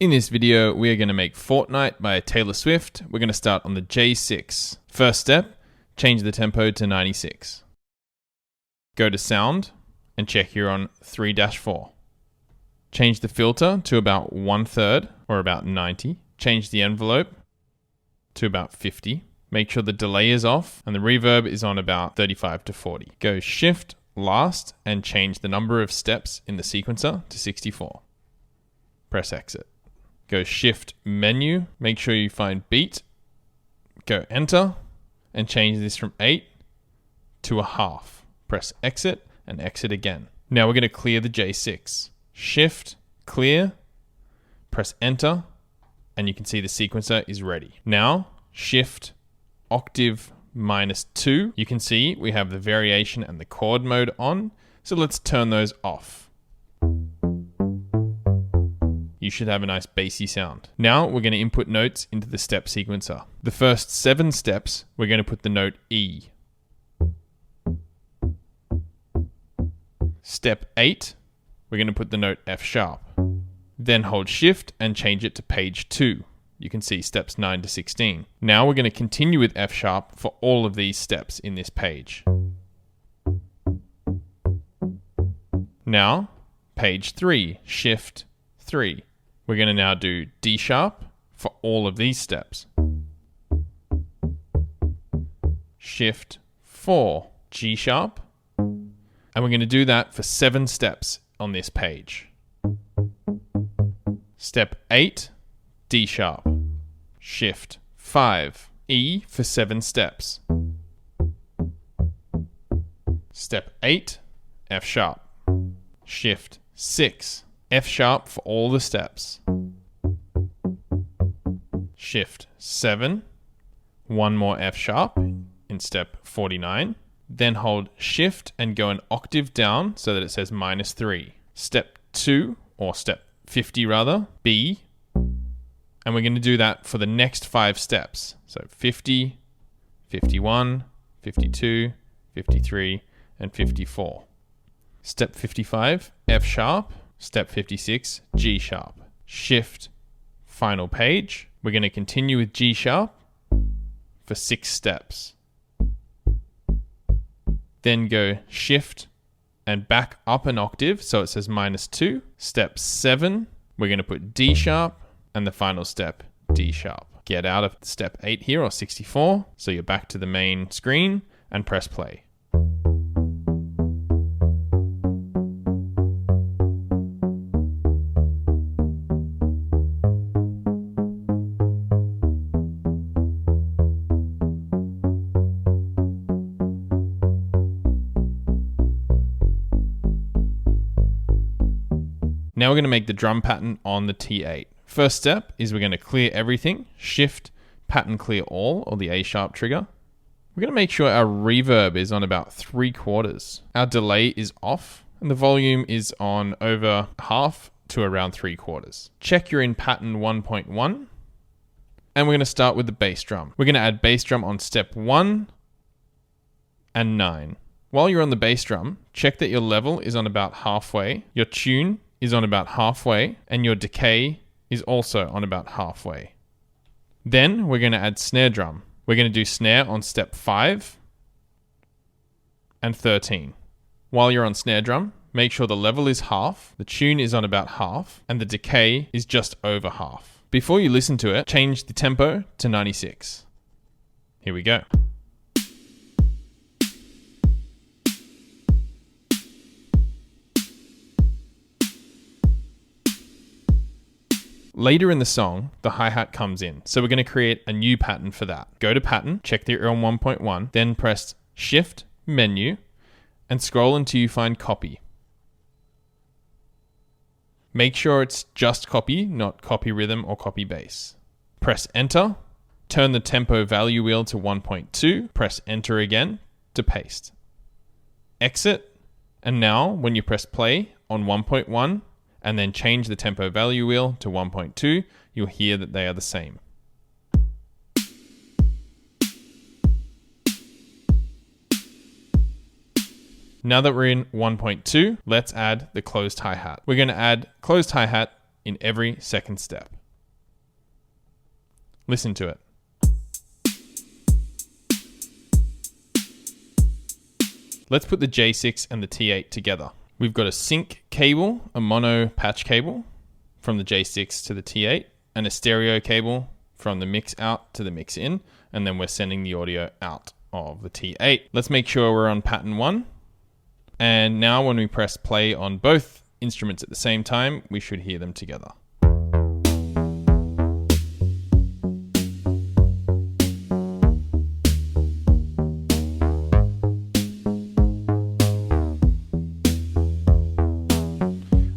In this video, we are going to make Fortnight by Taylor Swift. We're going to start on the J-6. First step, change the tempo to 96. Go to Sound and check you're on 3-4. Change the filter to about 1/3 or about 90. Change the envelope to about 50. Make sure the delay is off and the reverb is on about 35 to 40. Go Shift Last and change the number of steps in the sequencer to 64. Press Exit. Go Shift Menu, make sure you find Beat. Go Enter and change this from 8 to a half. Press Exit and Exit again. Now we're going to clear the J6. Shift, Clear, press Enter, and you can see the sequencer is ready. Now, Shift, Octave -2. You can see we have the variation and the chord mode on, so let's turn those off. You should have a nice bassy sound. Now we're going to input notes into the step sequencer. The first 7 steps, we're going to put the note E. Step 8, we're going to put the note F sharp. Then hold Shift and change it to page 2. You can see steps 9 to 16. Now we're going to continue with F sharp for all of these steps in this page. Now, page 3, Shift 3. We're going to now do D sharp for all of these steps. Shift 4, G sharp. And we're going to do that for 7 steps on this page. Step 8, D sharp. Shift 5, E for 7 steps. Step 8, F sharp. Shift 6, F sharp for all the steps. Shift 7, one more F sharp in step 49. Then hold Shift and go an octave down so that it says -3. Step 2, or step 50 rather, B. And we're going to do that for the next 5 steps. So 50, 51, 52, 53, and 54. Step 55, F sharp. Step 56, G sharp. Shift, final page. We're going to continue with G sharp for 6 steps. Then go Shift and back up an octave so it says -2. Step 7, we're going to put D sharp, and the final step, D sharp. Get out of step 8 here, or 64, so you're back to the main screen, and press play. Now we're going to make the drum pattern on the T-8. First step is we're going to clear everything. Shift, Pattern Clear All, or the A sharp trigger. We're going to make sure our reverb is on about 3/4. Our delay is off, and the volume is on over half to around 3/4. Check you're in pattern 1.1. And we're going to start with the bass drum. We're going to add bass drum on step 1 and 9. While you're on the bass drum, check that your level is on about halfway, your tune is on about halfway, and your decay is also on about halfway. Then we're going to add snare drum. We're going to do snare on step 5 and 13. While you're on snare drum, make sure the level is half, the tune is on about half, and the decay is just over half. Before you listen to it, change the tempo to 96. Here we go. Later in the song, the hi-hat comes in, so we're going to create a new pattern for that. Go to Pattern, check that you're on 1.1, then press Shift, Menu, and scroll until you find Copy. Make sure it's just copy, not copy rhythm or copy bass. Press Enter, turn the tempo value wheel to 1.2, press Enter again to paste. Exit, and now when you press play on 1.1, and then change the tempo value wheel to 1.2, you'll hear that they are the same. Now that we're in 1.2, let's add the closed hi-hat. We're going to add closed hi-hat in every second step. Listen to it. Let's put the J-6 and the T-8 together. We've got a sync cable, a mono patch cable from the J-6 to the T-8, and a stereo cable from the mix out to the mix in, and then we're sending the audio out of the T-8. Let's make sure we're on pattern 1. And now when we press play on both instruments at the same time, we should hear them together.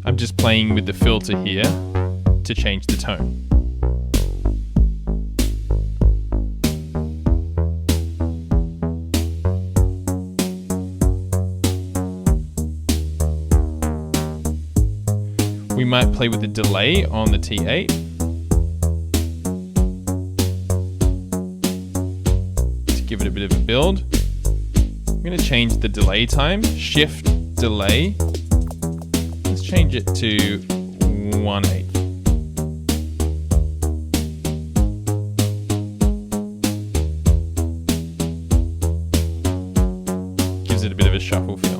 I'm just playing with the filter here to change the tone. We might play with the delay on the T8. To give it a bit of a build. I'm going to change the delay time, shift delay. Let's change it to 1/8. Gives it a bit of a shuffle feel.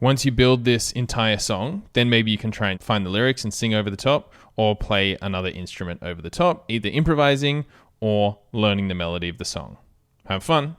Once you build this entire song, then maybe you can try and find the lyrics and sing over the top, or play another instrument over the top, either improvising or learning the melody of the song. Have fun!